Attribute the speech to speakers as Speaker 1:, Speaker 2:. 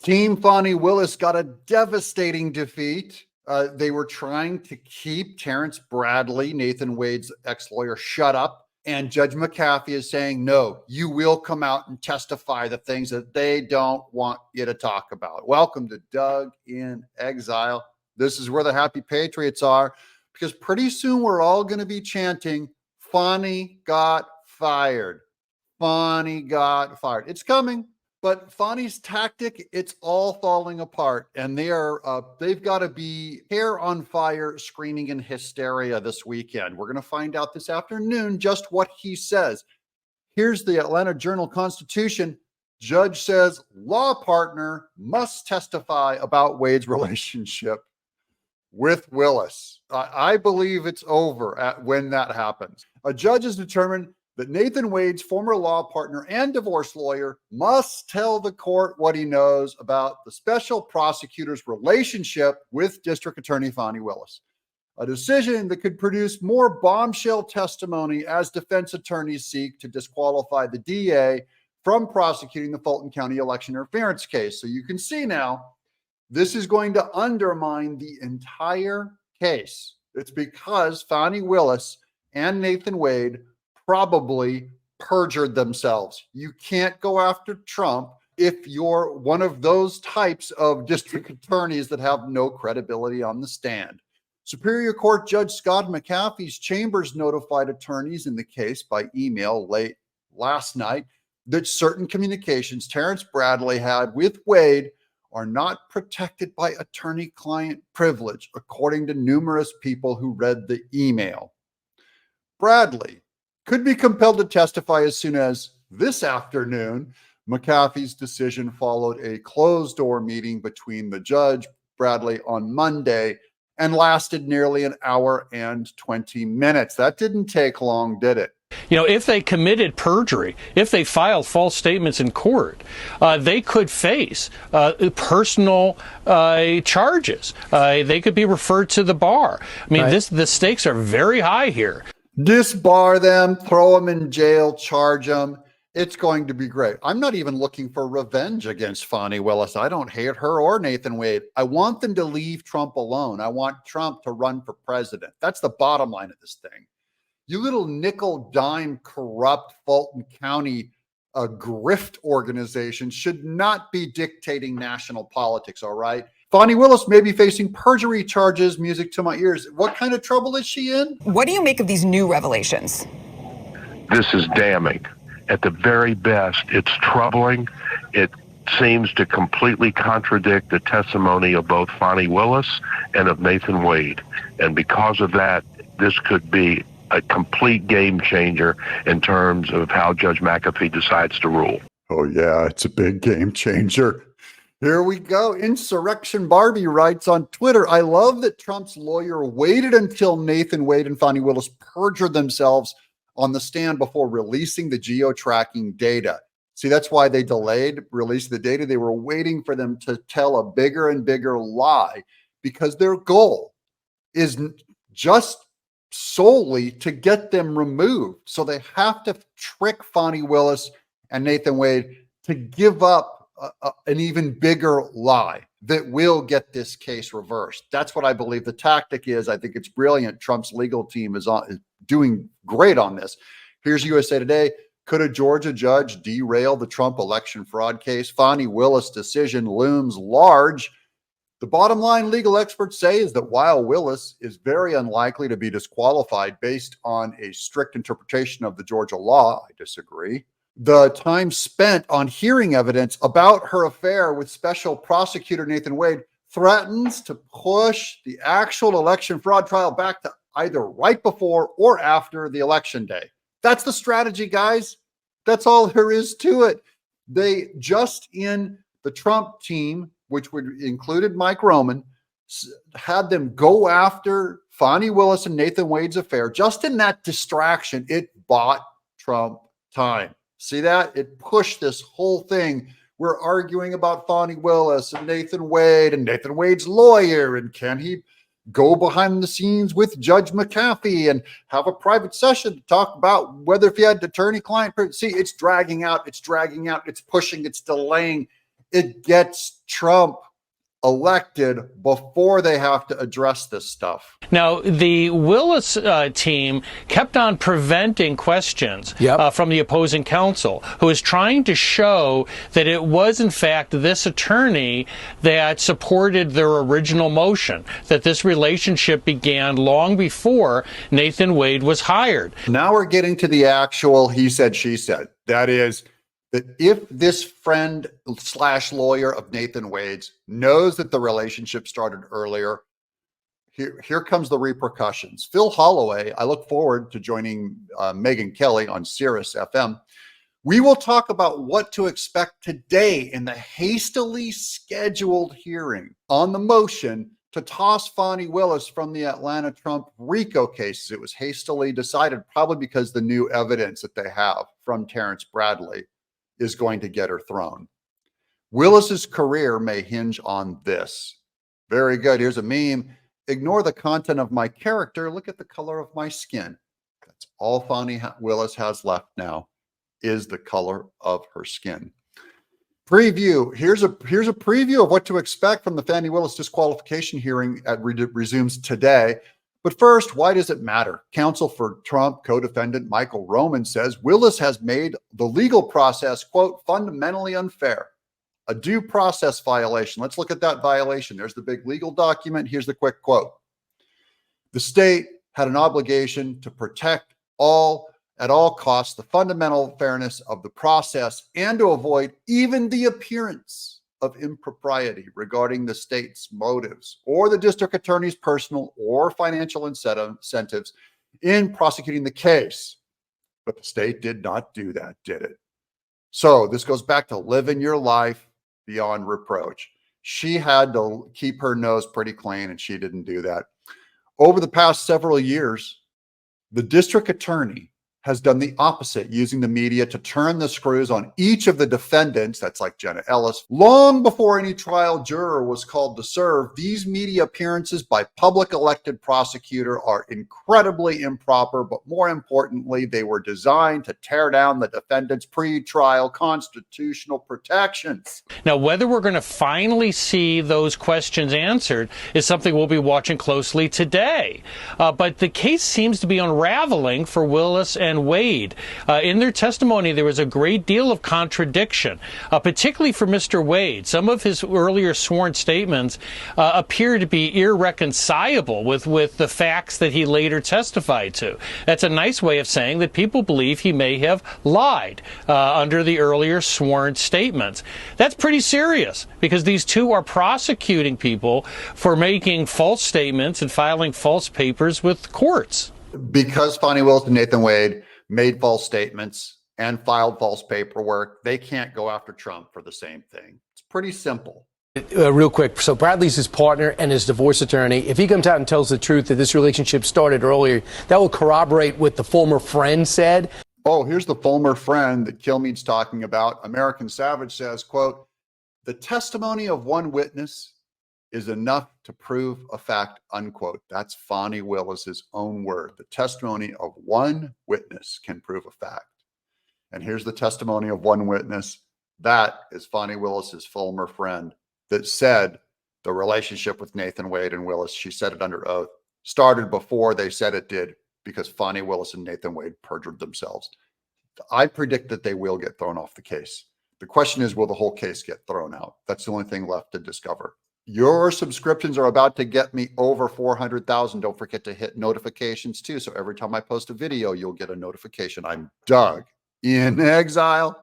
Speaker 1: Team Fani Willis got a devastating defeat. They were trying to keep Terrence Bradley, Nathan Wade's ex-lawyer, shut up. And Judge McAfee is saying, no, you will come out and testify the things that they don't want you to talk about. Welcome to Doug in Exile. This is where the happy patriots are, because pretty soon we're all going to be chanting, Fani got fired. Fani got fired. It's coming. But Fani's tactic, it's all falling apart, and they've got to be hair on fire, screaming in hysteria this weekend. We're going to find out this afternoon just what he says. Here's the Atlanta Journal-Constitution. Judge says law partner must testify about Wade's relationship with Willis. I believe it's over when that happens. A judge has determined that Nathan Wade's former law partner and divorce lawyer must tell the court what he knows about the special prosecutor's relationship with District Attorney Fani Willis, a decision that could produce more bombshell testimony as defense attorneys seek to disqualify the DA from prosecuting the Fulton County election interference case. So you can see now, this is going to undermine the entire case. It's because Fani Willis and Nathan Wade probably perjured themselves. You can't go after Trump if you're one of those types of district attorneys that have no credibility on the stand. Superior Court Judge Scott McAfee's chambers notified attorneys in the case by email late last night that certain communications Terrence Bradley had with Wade are not protected by attorney-client privilege, according to numerous people who read the email. Bradley could be compelled to testify as soon as this afternoon. McAfee's decision followed a closed-door meeting between the judge, Bradley, on Monday and lasted nearly an hour and 20 minutes. That didn't take long, did it?
Speaker 2: You know, if they committed perjury, if they filed false statements in court, they could face personal charges. They could be referred to the bar. I mean, the stakes are very high here.
Speaker 1: Disbar them, throw them in jail, charge them. It's going to be great. I'm not even looking for revenge against Fani Willis. I don't hate her or Nathan Wade. I want them to leave Trump alone. I want Trump to run for president. That's the bottom line of this thing. You little nickel dime corrupt Fulton County grift organization should not be dictating national politics, all right? Fani Willis may be facing perjury charges, music to my ears. What kind of trouble is she in?
Speaker 3: What do you make of these new revelations?
Speaker 4: This is damning. At the very best, it's troubling. It seems to completely contradict the testimony of both Fani Willis and of Nathan Wade. And because of that, this could be a complete game changer in terms of how Judge McAfee decides to rule.
Speaker 1: Oh, yeah, it's a big game changer. Here we go. Insurrection Barbie writes on Twitter, I love that Trump's lawyer waited until Nathan Wade and Fani Willis perjured themselves on the stand before releasing the geo-tracking data. See, that's why they delayed releasing the data. They were waiting for them to tell a bigger and bigger lie, because their goal is just solely to get them removed. So they have to trick Fani Willis and Nathan Wade to give up an even bigger lie that will get this case reversed. That's what I believe the tactic is. I think it's brilliant. Trump's legal team is doing great on this. Here's USA Today. Could a Georgia judge derail the Trump election fraud case? Fani Willis' decision looms large. The bottom line, legal experts say, is that while Willis is very unlikely to be disqualified based on a strict interpretation of the Georgia law, I disagree. The time spent on hearing evidence about her affair with special prosecutor Nathan Wade threatens to push the actual election fraud trial back to either right before or after the election day. That's the strategy, guys. That's all there is to it. They just in the Trump team, which would included Mike Roman, had them go after Fani Willis and Nathan Wade's affair. Just in that distraction, it bought Trump time. See that? It pushed this whole thing. We're arguing about Fani Willis and Nathan Wade's lawyer, and can he go behind the scenes with Judge McAfee and have a private session to talk about whether if he had attorney-client. See, it's dragging out, it's pushing, it's delaying. It gets Trump elected before they have to address this stuff.
Speaker 2: Now, the Willis team kept on preventing questions from the opposing counsel, who is trying to show that it was, in fact, this attorney that supported their original motion, that this relationship began long before Nathan Wade was hired.
Speaker 1: Now we're getting to the actual he said, she said. That is, that if this friend / lawyer of Nathan Wade's knows that the relationship started earlier, here comes the repercussions. Phil Holloway, I look forward to joining Megyn Kelly on Sirius FM. We will talk about what to expect today in the hastily scheduled hearing on the motion to toss Fani Willis from the Atlanta Trump RICO cases. It was hastily decided, probably because the new evidence that they have from Terrence Bradley is going to get her thrown. Willis's career may hinge on this. Very good. Here's a meme. Ignore the content of my character. Look at the color of my skin. That's all Fani Willis has left now, is the color of her skin. Preview. Here's a preview of what to expect from the Fani Willis disqualification hearing that resumes today. But first, why does it matter? Counsel for Trump co-defendant Michael Roman says Willis has made the legal process, quote, fundamentally unfair, a due process violation. Let's look at that violation. There's the big legal document. Here's the quick quote. The state had an obligation to protect at all costs the fundamental fairness of the process and to avoid even the appearance of impropriety regarding the state's motives or the district attorney's personal or financial incentives in prosecuting the case. But the state did not do that, did it? So this goes back to living your life beyond reproach. She had to keep her nose pretty clean, and she didn't do that. Over the past several years, the district attorney has done the opposite, using the media to turn the screws on each of the defendants. That's like Jenna Ellis. Long before any trial juror was called to serve, these media appearances by public elected prosecutor are incredibly improper, but more importantly, they were designed to tear down the defendant's pre-trial constitutional protections.
Speaker 2: Now, whether we're going to finally see those questions answered is something we'll be watching closely today. But the case seems to be unraveling for Willis and Wade. In their testimony, there was a great deal of contradiction, particularly for Mr. Wade. Some of his earlier sworn statements appear to be irreconcilable with the facts that he later testified to. That's a nice way of saying that people believe he may have lied under the earlier sworn statements. That's pretty serious, because these two are prosecuting people for making false statements and filing false papers with courts.
Speaker 1: Because Fani Willis and Nathan Wade made false statements and filed false paperwork, they can't go after Trump for the same thing. It's pretty simple.
Speaker 5: Real quick. So Bradley's his partner and his divorce attorney. If he comes out and tells the truth that this relationship started earlier, that will corroborate what the former friend said.
Speaker 1: Oh, here's the former friend that Kilmeade's talking about. American Savage says, quote, the testimony of one witness is enough to prove a fact, unquote. That's Fani Willis's own word. The testimony of one witness can prove a fact. And here's the testimony of one witness. That is Fani Willis's former friend that said the relationship with Nathan Wade and Willis, she said it under oath, started before they said it did, because Fani Willis and Nathan Wade perjured themselves. I predict that they will get thrown off the case. The question is, will the whole case get thrown out? That's the only thing left to discover. Your subscriptions are about to get me over 400,000. Don't forget to hit notifications too. So every time I post a video, you'll get a notification. I'm Doug in Exile.